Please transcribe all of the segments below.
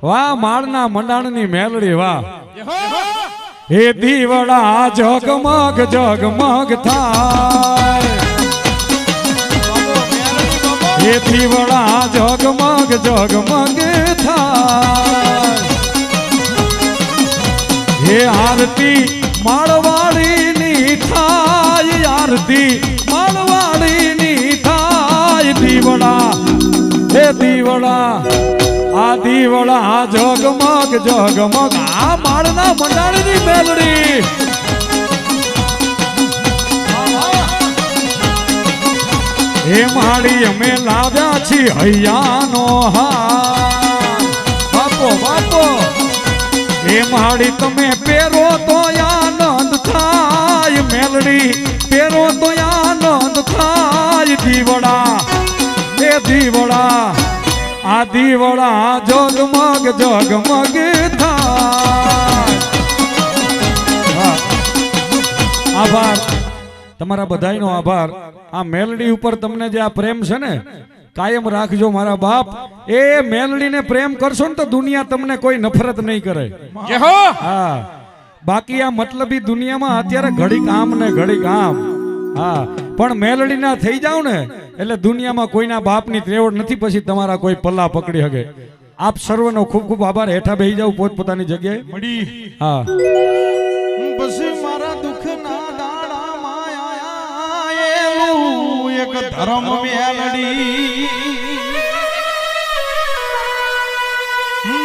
વાહ માળના મંડાણની મેલડી વાહ એ દીવડા જગમગ જગમગ થાય એ દીવડા જગમગ જગમગ થાય એ આરતી માળવાડીની થાય આરતી માળવાડીની થાય દીવડા એ દીવડા આ દીવડા જગમગ જગમગ આ માળના મંડાળની મેલડી એ માળી અમે લાવ્યા છીએ હૈયાનો હાર બાપો બાપો એ માળી તમે પહેરો તો આનંદ થાય મેલડી પહેરો તો આનંદ થાય દીવડા એ દીવડા આ દીવડા જગમગ જગમગ થાય આભાર તમારા બધાયનો આભાર આ મેલડી ઉપર તમને જે આ પ્રેમ છે ને કાયમ રાખજો મારા બાપ એ મેલડીને પ્રેમ કરશો ને તો દુનિયા તમને કોઈ નફરત નહીં કરે હા બાકી આ મતલબી દુનિયામાં અત્યારે ઘડી કામ ને ઘડી કામ હા પણ મેલડી ના થઈ જાવ ને એટલે દુનિયામાં કોઈના બાપની ત્રેવડ નથી પછી તમારા કોઈ પલ્લા પકડી શકે આપ સર્વનો ખૂબ ખૂબ આભાર હેઠા બેસી જાવ પોતપોતાની જગ્યાએ મળી હા બસ મારા દુઃખના દાડામાં આયેલું એક ધર્મ મેલડી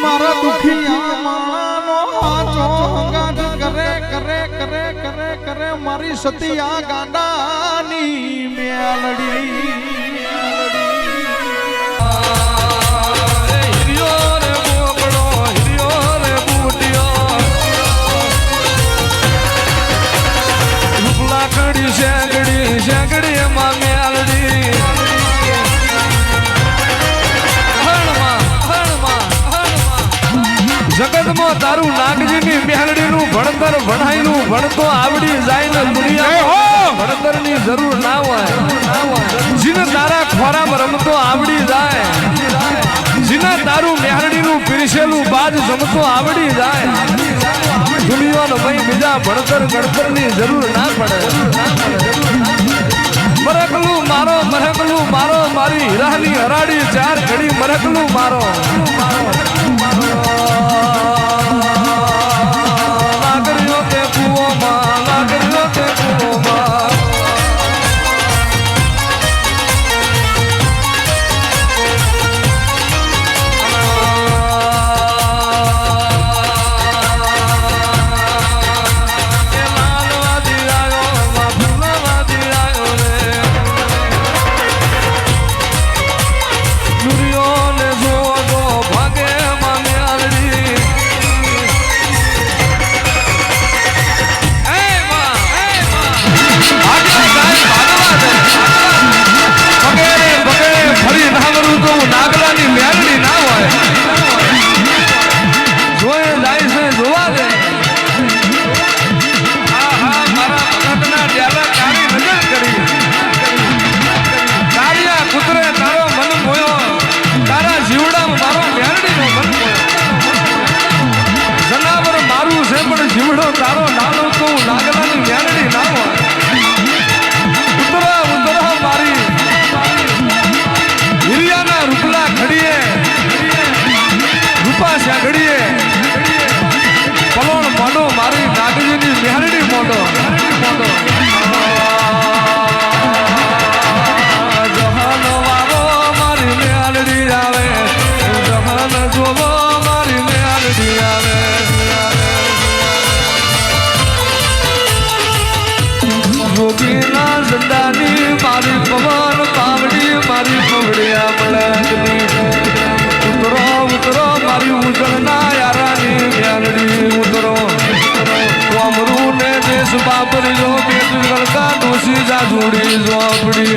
મારા દુખિયા માનો હાચો હંગાત કરે કરે કરે કરે કરે મારી સતિયા ગાંડાની મેલડી શેકડી એમાં મેલડી જગતમાં તારું નાગજીની મેલડીનું ભણતર ભણાયનું ભણતો આવડી જાય ને દુનિયા ભણતરની જરૂર ના હોય જીને તારા ખોરામાં રમતો આવડી જાય જીને તારું મેલડીનું પીરસેલું બાજ જમતો આવડી જાય દુનિયાનો ભાઈ બીજા ભણતર ગણતરની જરૂર ના પડે મરકલું મારો મારી હીરાની હરાડી ચાર ઘડી મરકલું મારો લાગરીઓ તે કુઓમાં લાગરીઓ તે કુઓમાં જીવડો તારો નાનો તું નાગલાની મેલડી ના હોય ઉતરા ઉતરા મારી હિરિયાના રૂપલા ખડીએ રૂપા શાગડીએ પલોણ મોડો મારી નાગજીની મેલડી મોડો જહાન વારો મારી મેલડી આવે જહાન જોવો મારી મેલડી આવે જોગીના ઝંડાની મારી પવન પાવડી મારી પવડિયા મલકની ઉતરો ઉતરો મારી ઉજળના યારાની મેલડી ઉતરો કોમરું ને દેશ બાપરીજો બેટ ગળકા ડોસી જાજુડી ઝોપડી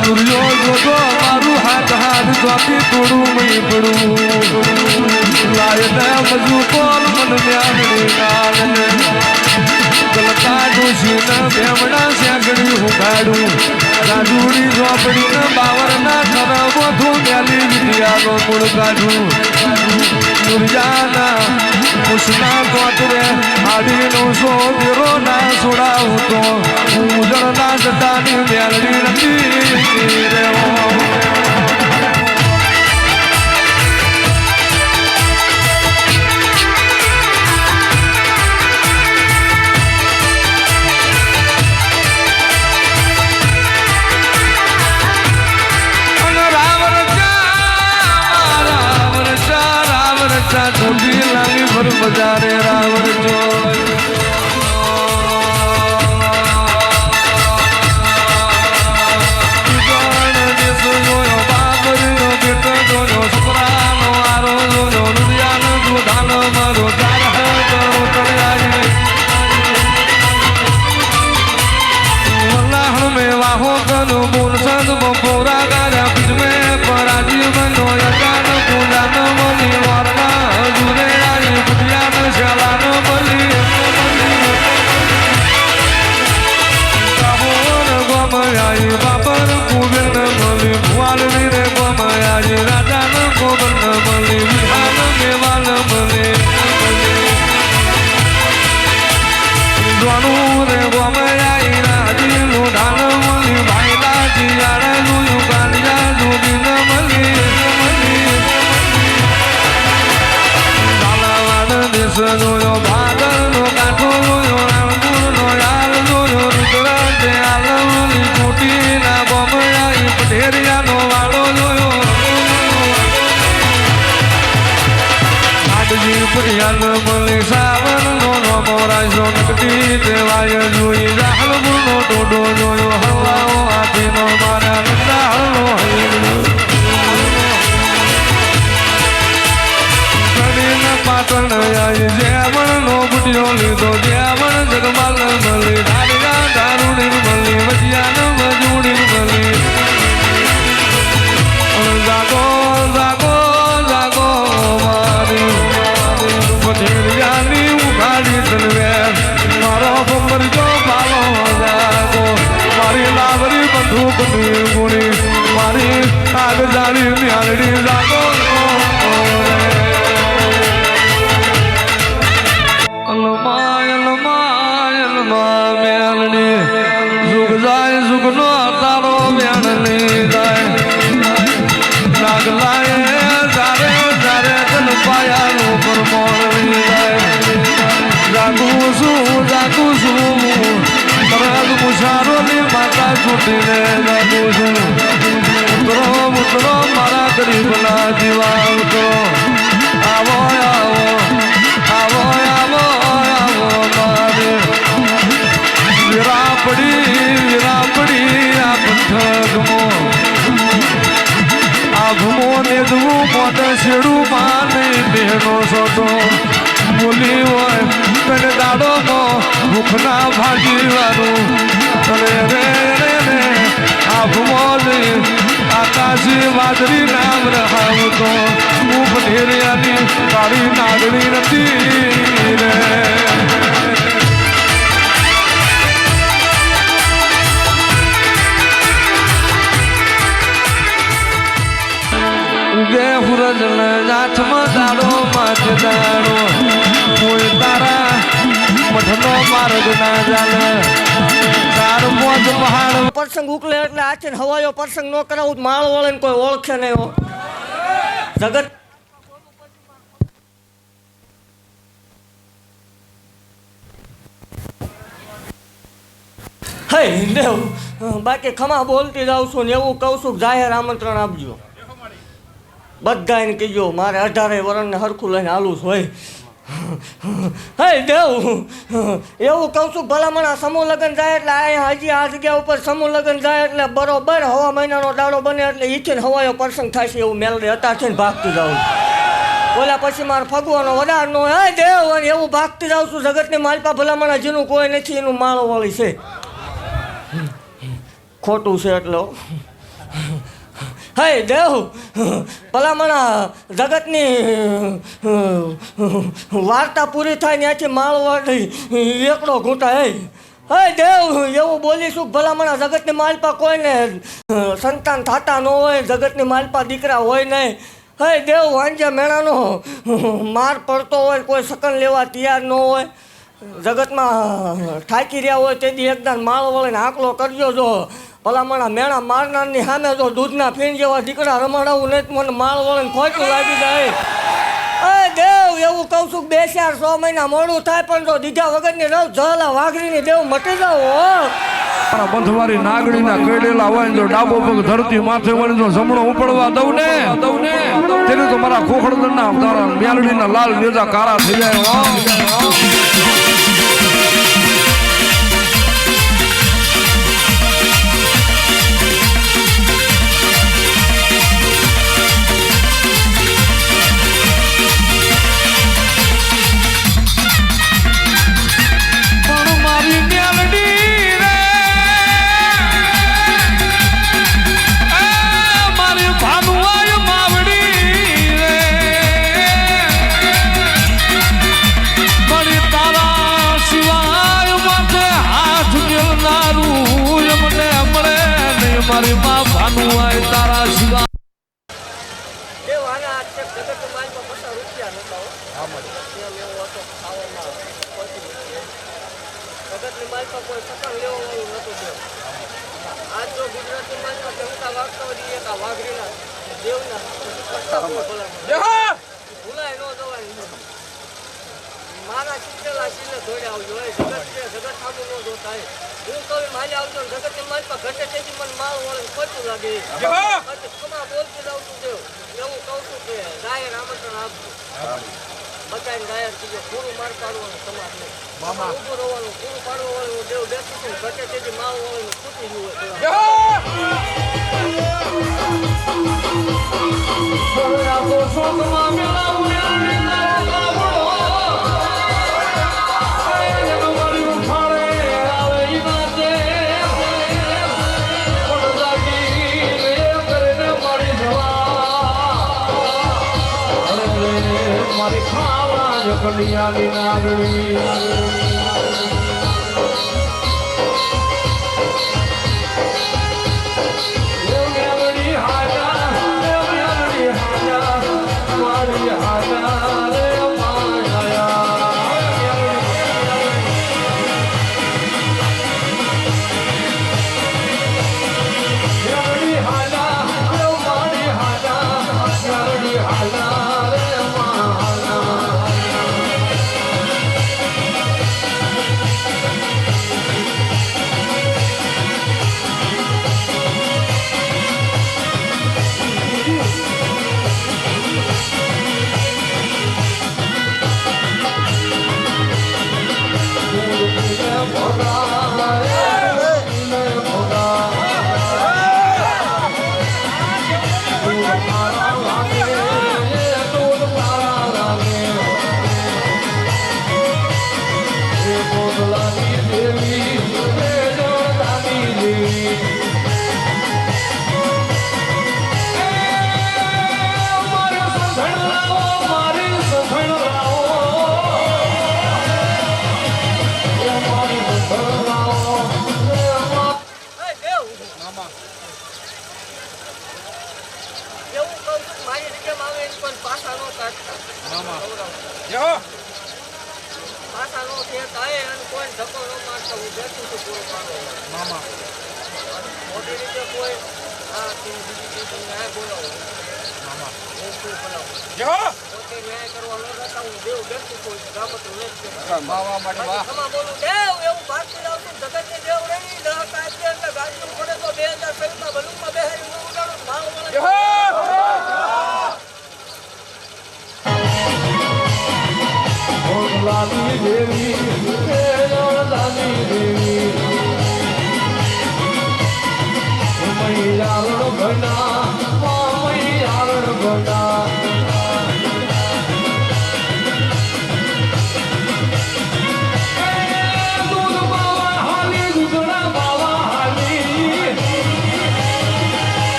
દુર્યો જોજો મારું હાથ હાથ ચોપી તોડું મય પડું લાયને મજુ કોલ મન મ્યાલડી નાગને ગલકા ડોશીને બેમણા સેગડી હુંગાડું રાજુડી ઝોપડીને બાવરના ખરબોથું મેલી વિદ્યાનો મૂળ કાઢું દુર્જાના કુશના કોતરે આડીનો સોગરો ના છોડાવું તો ઉજળના જટાની મેલડી નથી રેવો છોટી લાગી ભર બજારે રાવણ જોય બાબરીનો બેટો જોયો છોકરાનો આરો જોયો નુરિયાનો દુધાનો મારો વલ્લાહણ મેં વાહો કનો બોલ સંત બપોરા ગાર્યા બીજ મેં પરાજી બનો યકાન પૂજાનો મની વારના જુરે આઈ બુધિયાનો શાલાનો બલી કાબોર ગોમયાઈ બાપર કુબેર મલી ભુવાલની રે ગોમયાઈ રાજાનો ગોબર મલી વિહાન મેવાલ મલી જોનું રે ગોમયાઈ રાજી લોઢાન મલી ભાઈલા જીયાડે જોયું કાંડિયા જોગીન મલી દેશ જોયો ભાગરનો કાંઠો જોયો રામપુરનો યાર જોયો રુદ્ર દયાલની કોટીના બમયાઈ પઢેરિયાનો વાળો જોયો આડજી પઢિયાન મળી સાવરનો મોરાજો નકટી દેવાય જોઈ રાહલપુરનો ટોડો જોયો હવાઓ હાથીનો મારા નંદાહળનો પાટણ આઈ જેવણ નો બુટિયો લીધો જેવણ જગમાલ મળી ડાલિયા દારૂડી મળી વજિયાન મજૂડી મળી જાગો જાગો જાગો મારી પટેલિયાની ઉઘાડી તલવે મારો બમ્બર જો પાલો જાગો મારી લાવરી બંદૂકની ગુણી મારી આગ જાળી મ્યાલડી જાગો સુખનો તારો બેનની જાય નાગલાએ જારે જારે તન પાયાનું પરમોળવી જાય જાગું છું તરત મુસારોની માતા છૂટીને જાગું છું ઉતરો મારા ગરીબના જીવાવતો આવો આવો આવો આવો આવો મારે વિરાપડી આ પથકમો આભમો ને દવું મોટ શેડું માને બહેનો સોટો બોલી હોય તને દાડો ભૂખના ભાગીવાનું રે રે રે રે આભમો આકાશી વાદળી નામ રહાવતો હું પઢેરિયાની તારી નાગણી નથી રે ઉગે હુરજન હાથમાં દાડો માથે દાડો કોઈ તારા મઠનો માર્ગ ના જાણે તાર મોજ પહાડ પ્રસંગ ઉકલે એટલે આચે હવાયો પ્રસંગ ન કરાવું માળ વળે ને કોઈ ઓળખે નહીં હો જગત હે દેવ બાકી ખમા બોલતી જાઉં છું ને એવું કહું છું જાહેર આમંત્રણ આપજો બધાને કહીજો મારે 18 વર્ષને હરખું લઈને હાલું હોય હે દેવ એવું કહું છું ભલામણ સમૂહ લગ્ન જાય એટલે આ હજી આ જગ્યા ઉપર સમૂહ લગ્ન જાય એટલે બરોબર હવા મહિનાનો દાડો બને એટલે ઈચ્છે હવાયો પ્રસંગ થાય છે એવું મેલડી અત્યારે છે ને ભાગતું જાઉં ઓલા પછી મારે ફગવાનો વધારનો હે દેવ અને એવું ભાગતી જાઉં છું જગતની માલપા ભલામણ જેનું કોઈ નથી એનું માળો વાળી છે ખોટું છે એટલે હે દેવ ભલામણા જગતની વાર્તા પૂરી થાય ત્યાંથી માળવાડી એકડો ઘૂંટા હે દેવ એવું બોલીશું ભલામણા જગતની માલપા કોઈને સંતાન થતા ન હોય, જગતની માલપા દીકરા હોય નહીં. હે દેવ વાંજ્યા મેણાનો માર પડતો હોય, કોઈ સકન લેવા તૈયાર ન હોય, જગતમાં થાકી રહ્યા હોય તેથી એકદમ માળ વળીને આંકલો કરજો. જો ભલામણા મેણા મારનારની સામે જો દૂધના ફીણ જેવા દીકરા રમાડાવું નહીં મને માળ વળીને ખોટું લાગી જાય. દેવ એવું કહું છું 2-4 મહિના મોડું થાય પણ જો દીધા વગરની રવ જલા વાઘરીની દેવ મટી જાવ મારા બંધવારી નાગડીના કઈડેલા હોય જો ડાબો પગ ધરતી માથે વળી જો જમણો ઉપડવા દઉં ને તેને તો મારા ખોખડદરના તારા મ્યાલડીના લાલ નેજા કારા થઈ જાય. મારી માં ભાનું હોય તારા શિવા દેવ આના જગતની માલપા પચાસ રૂપિયા નતા જગતની માલપા કોઈ સકન લેવો વાળું નતું દેવ. આજ જો ગુજરાતની માલપા જમતા વાગતા હોય એક આ વાઘરીના દેવના ભૂલાય ન જવાય. મારા ચીટેલા ચીલે ધોડે આવજો જગત સામું ન જોતા હું કહું માલે આવજો જગતની માલપા ઘટે તેથી મને માલ વળે ખોટું લાગે. ખમા બોલતી જાઉં છું દેવ એવું કહું છું કે ગાયર આમંત્રણ આપજો બતાવીને ગાયર કીધું પૂરું માર પાડવાનું સમાજને ઊભું રહેવાનું પૂરું પાડવા વાળું દેવ બેઠું છે ઘટે તેથી માલ વળે ખૂટી મારી ખાવા કલિયાની નાગણી મોટી રીતે કોઈ ન્યાય બોલાવો પોતે ન્યાય કરવા ન જતા હું દેવ બેઠું કોઈ ગામતું નથી બોલું દેવ એવું ભાગતી જાઉં છું જગતની દેવ રહી ગાડી પડે તો 2016 માં બલુમાં બેહારી હું ઉડાડું ભાવ લાલી દેવી લાલી દેવી મૈયા ઘણા